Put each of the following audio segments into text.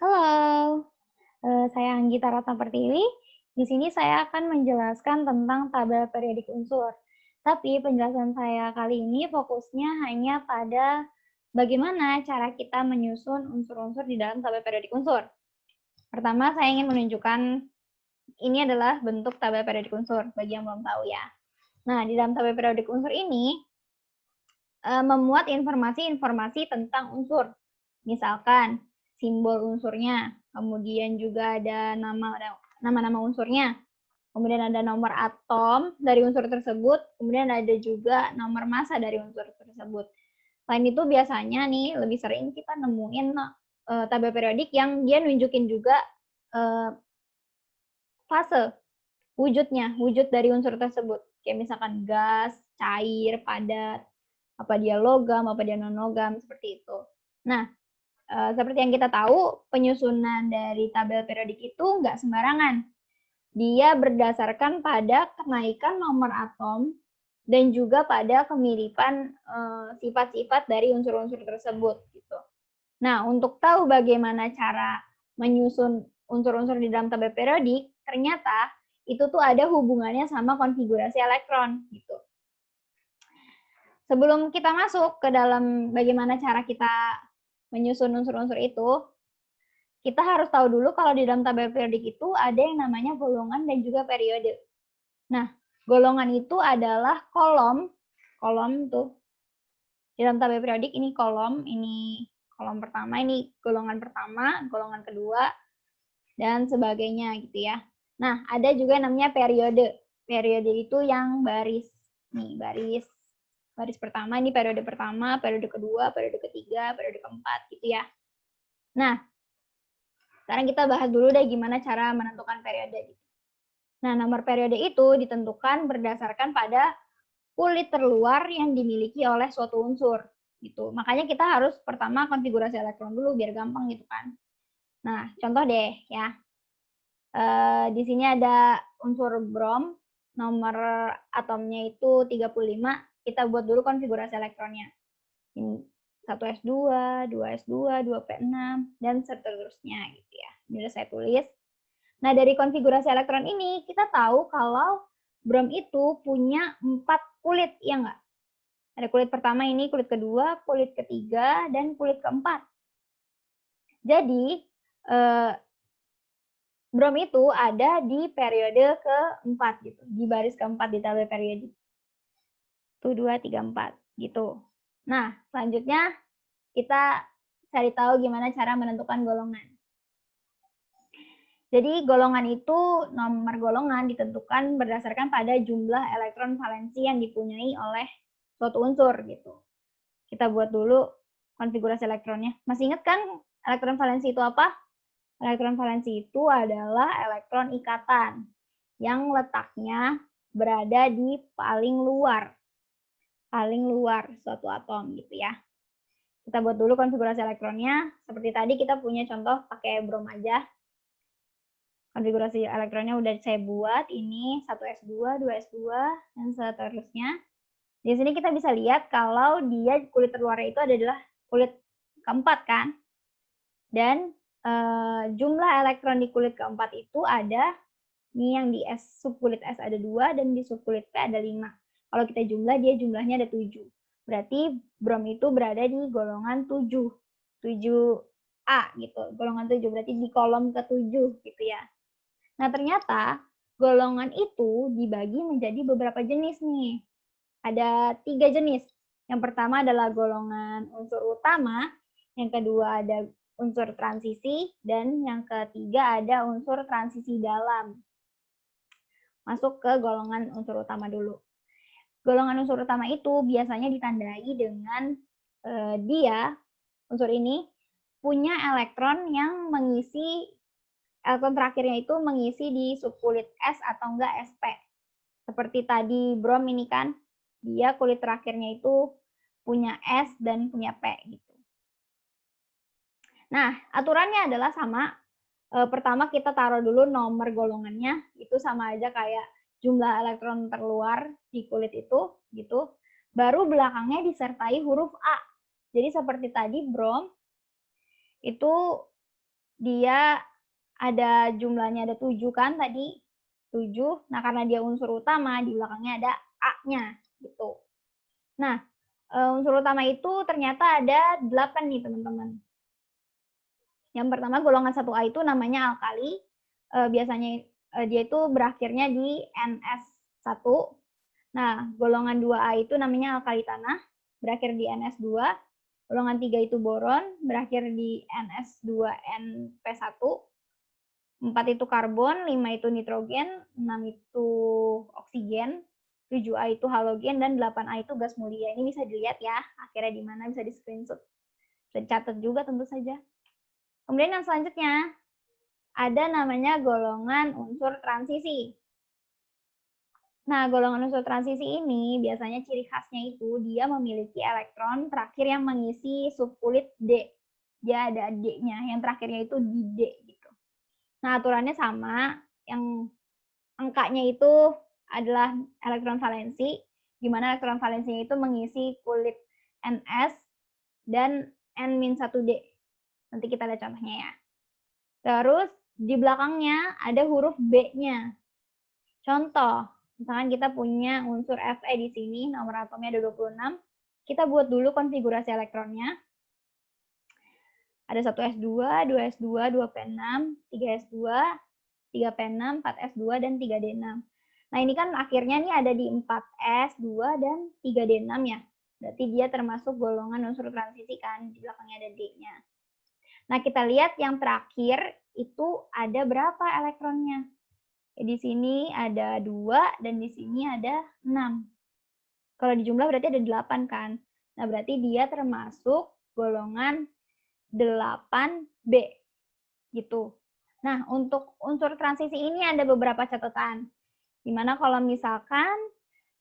Halo, saya Anggita Ratna Pertiwi. Di sini saya akan menjelaskan tentang tabel periodik unsur. Tapi penjelasan saya kali ini fokusnya hanya pada bagaimana cara kita menyusun unsur-unsur di dalam tabel periodik unsur. Pertama, saya ingin menunjukkan ini adalah bentuk tabel periodik unsur bagi yang belum tahu ya. Nah, di dalam tabel periodik unsur ini memuat informasi-informasi tentang unsur. Misalkan simbol unsurnya, kemudian juga ada nama-nama unsurnya, kemudian ada nomor atom dari unsur tersebut, kemudian ada juga nomor massa dari unsur tersebut. Selain itu biasanya nih lebih sering kita nemuin tabel periodik yang dia nunjukin juga fase wujudnya, wujud dari unsur tersebut. Kayak misalkan gas, cair, padat, apa dia logam, apa dia non-logam, seperti itu. Nah, seperti yang kita tahu, penyusunan dari tabel periodik itu nggak sembarangan. Dia berdasarkan pada kenaikan nomor atom dan juga pada kemiripan sifat-sifat dari unsur-unsur tersebut. Gitu. Nah, untuk tahu bagaimana cara menyusun unsur-unsur di dalam tabel periodik, ternyata itu tuh ada hubungannya sama konfigurasi elektron. Gitu. Sebelum kita masuk ke dalam bagaimana cara kita menyusun unsur-unsur itu, kita harus tahu dulu kalau di dalam tabel periodik itu ada yang namanya golongan dan juga periode. Nah, golongan itu adalah kolom tuh. Di dalam tabel periodik ini kolom pertama, ini golongan pertama, golongan kedua, dan sebagainya gitu ya. Nah, ada juga yang namanya periode. Periode itu yang baris. Nih, baris pertama, ini periode pertama, periode kedua, periode ketiga, periode keempat gitu ya. Nah, sekarang kita bahas dulu deh gimana cara menentukan periode. Nah, nomor periode itu ditentukan berdasarkan pada kulit terluar yang dimiliki oleh suatu unsur. Gitu. Makanya kita harus pertama konfigurasi elektron dulu biar gampang gitu kan. Nah, contoh deh ya. Di sini ada unsur brom, nomor atomnya itu 35. Kita buat dulu konfigurasi elektronnya. 1s2, 2s2, 2p6, dan seterusnya gitu ya. Ini udah saya tulis. Nah, dari konfigurasi elektron ini, kita tahu kalau brom itu punya 4 kulit, ya nggak? Ada kulit pertama ini, kulit kedua, kulit ketiga, dan kulit keempat. Jadi, brom itu ada di periode keempat, gitu, di baris keempat di tabel periodik. 1, 2, 3, 4, gitu. Nah, selanjutnya kita cari tahu gimana cara menentukan golongan. Jadi golongan itu, nomor golongan ditentukan berdasarkan pada jumlah elektron valensi yang dipunyai oleh suatu unsur gitu. Kita buat dulu konfigurasi elektronnya. Masih ingat kan elektron valensi itu apa? Elektron valensi itu adalah elektron ikatan yang letaknya berada di paling luar suatu atom gitu ya. Kita buat dulu konfigurasi elektronnya. Seperti tadi kita punya contoh pakai brom aja. Konfigurasi elektronnya udah saya buat, ini 1s2, 2s2, dan seterusnya. Di sini kita bisa lihat kalau dia kulit terluarnya itu adalah kulit keempat kan. Dan jumlah elektron di kulit keempat itu ada, ini yang di subkulit S ada 2, dan di subkulit P ada 5. Kalau kita dia jumlahnya ada 7. Berarti brom itu berada di golongan 7. 7A gitu, golongan 7, berarti di kolom ke-7 gitu ya. Nah, ternyata golongan itu dibagi menjadi beberapa jenis nih. Ada 3 jenis. Yang pertama adalah golongan unsur utama, yang kedua ada unsur transisi, dan yang ketiga ada unsur transisi dalam. Masuk ke golongan unsur utama dulu. Golongan unsur utama itu biasanya ditandai dengan dia, unsur ini, punya elektron yang mengisi elektron terakhirnya itu mengisi di subkulit S atau enggak sp. Seperti tadi brom ini kan, dia kulit terakhirnya itu punya S dan punya P gitu. Nah, aturannya adalah sama. Pertama kita taruh dulu nomor golongannya, itu sama aja kayak jumlah elektron terluar di kulit itu gitu. Baru belakangnya disertai huruf A. Jadi seperti tadi brom itu dia ada jumlahnya ada 7 kan tadi, 7. Nah, karena dia unsur utama, di belakangnya ada A-nya, gitu. Nah, unsur utama itu ternyata ada 8 nih, teman-teman. Yang pertama golongan 1A itu namanya alkali, biasanya dia itu berakhirnya di NS1. Nah, golongan 2A itu namanya alkali tanah, berakhir di NS2. Golongan 3 itu boron, berakhir di NS2NP1. 4 itu karbon, 5 itu nitrogen, 6 itu oksigen, 7A itu halogen, dan 8A itu gas mulia. Ini bisa dilihat ya, akhirnya di mana bisa di-screenshot. Dan catat juga tentu saja. Kemudian yang selanjutnya, ada namanya golongan unsur transisi. Nah, golongan unsur transisi ini biasanya ciri khasnya itu dia memiliki elektron terakhir yang mengisi subkulit D. Dia ada D-nya, yang terakhirnya itu di D gitu. Nah, aturannya sama, yang angkanya itu adalah elektron valensi, di mana elektron valensinya itu mengisi kulit NS dan N-1D. Nanti kita lihat contohnya ya. Terus di belakangnya ada huruf B-nya. Contoh, misalkan kita punya unsur Fe di sini, nomor atomnya ada 26. Kita buat dulu konfigurasi elektronnya. Ada 1s2, 2s2, 2p6, 3s2, 3p6, 4s2, dan 3d6. Nah, ini kan akhirnya nih ada di 4s, 2, dan 3d6 ya. Berarti dia termasuk golongan unsur transisi kan, di belakangnya ada D-nya. Nah, kita lihat yang terakhir itu ada berapa elektronnya. Di sini ada 2 dan di sini ada 6. Kalau dijumlah berarti ada 8 kan. Nah, berarti dia termasuk golongan 8B gitu. Nah, untuk unsur transisi ini ada beberapa catatan. Dimana kalau misalkan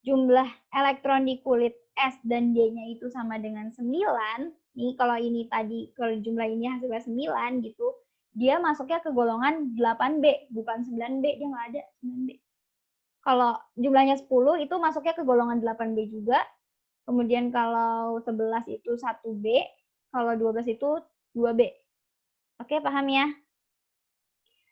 jumlah elektron di kulit S dan D-nya itu sama dengan 9, nih kalau ini tadi, kalau jumlah ini hasilnya 9 gitu, dia masuknya ke golongan 8B, bukan 9B, dia nggak ada 9B. Kalau jumlahnya 10 itu masuknya ke golongan 8B juga, kemudian kalau 11 itu 1B, kalau 12 itu 2B. Oke, paham ya?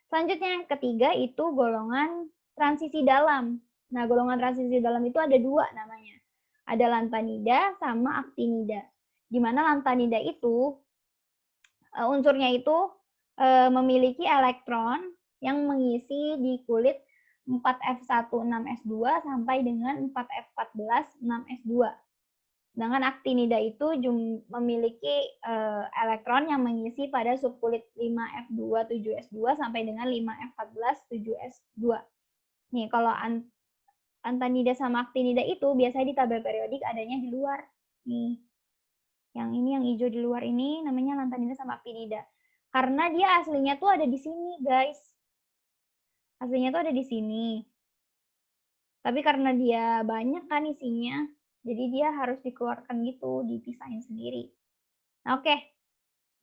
Selanjutnya yang ketiga itu golongan transisi dalam. Nah, golongan transisi dalam itu ada 2 namanya. Ada lantanida sama aktinida. Di mana lantanida itu unsurnya itu memiliki elektron yang mengisi di kulit 4f16s2 sampai dengan 4f14 6s2. Sedangkan aktinida itu memiliki elektron yang mengisi pada subkulit 5f2 7s2 sampai dengan 5f14 7s2. Nih, kalau antanida sama aktinida itu biasanya di tabel periodik adanya di luar. Nih, yang ini yang hijau di luar ini namanya lantanida sama aktinida. Karena dia aslinya tuh ada di sini, guys. Aslinya tuh ada di sini. Tapi karena dia banyak kan isinya, jadi dia harus dikeluarkan gitu, dipisahin sendiri. Nah, oke.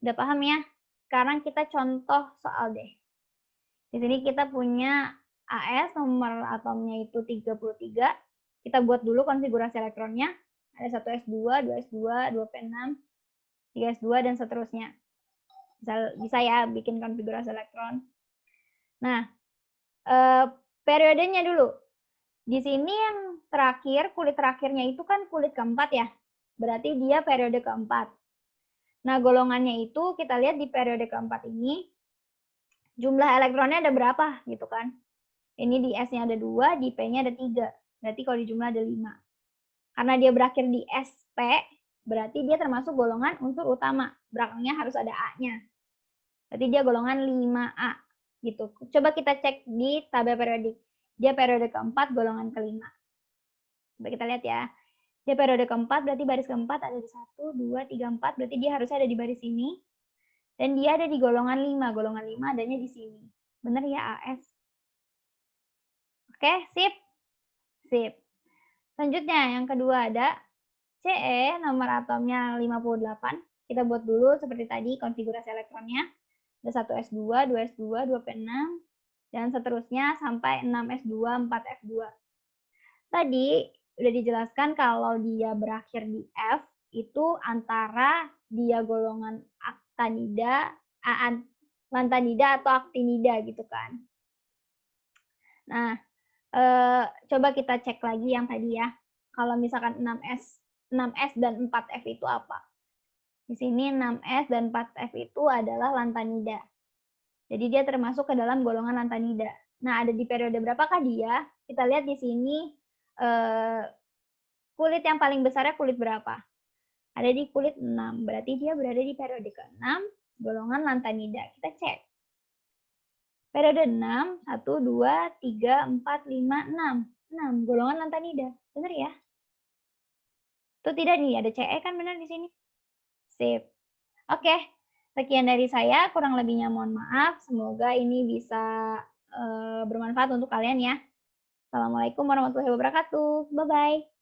Udah paham ya? Sekarang kita contoh soal deh. Di sini kita punya AS, nomor atomnya itu 33. Kita buat dulu konfigurasi elektronnya. Ada 1s2, 2s2, 2p6, 3s2, dan seterusnya. Bisa ya bikin konfigurasi elektron. Nah, periodenya dulu. Di sini yang terakhir, kulit terakhirnya itu kan kulit keempat ya. Berarti dia periode keempat. Nah, golongannya itu kita lihat di periode keempat ini, jumlah elektronnya ada berapa gitu kan. Ini di S-nya ada 2, di P-nya ada 3. Berarti kalau dijumlah ada 5. Karena dia berakhir di SP, berarti dia termasuk golongan unsur utama. Belakangnya harus ada A-nya. Berarti dia golongan 5A. Gitu. Coba kita cek di tabel periodik. Dia periode keempat, golongan kelima. Coba kita lihat ya. Dia periode keempat, berarti baris keempat ada di 1, 2, 3, 4. Berarti dia harusnya ada di baris ini. Dan dia ada di golongan 5. Golongan 5 adanya di sini. Bener ya, AS? Oke, sip. Sip. Selanjutnya, yang kedua ada CE, nomor atomnya 58. Kita buat dulu seperti tadi konfigurasi elektronnya. Ada 1s2, 2s2, 2p6, dan seterusnya sampai 6s2, 4f2. Tadi udah dijelaskan kalau dia berakhir di F, itu antara dia golongan aktinida, lantanida atau actinida gitu kan. Nah, coba kita cek lagi yang tadi ya. Kalau misalkan 6S dan 4F itu apa? Di sini 6S dan 4F itu adalah lantanida. Jadi dia termasuk ke dalam golongan lantanida. Nah, ada di periode berapakah dia? Kita lihat di sini kulit yang paling besarnya kulit berapa? Ada di kulit 6. Berarti dia berada di periode ke-6 golongan lantanida. Kita cek. Periode 6, 1, 2, 3, 4, 5, 6. 6 golongan lantanida. Benar ya? Itu tidak nih, ada CE kan benar di sini? Sip. Oke, sekian dari saya. Kurang lebihnya mohon maaf. Semoga ini bisa bermanfaat untuk kalian ya. Assalamualaikum warahmatullahi wabarakatuh. Bye-bye.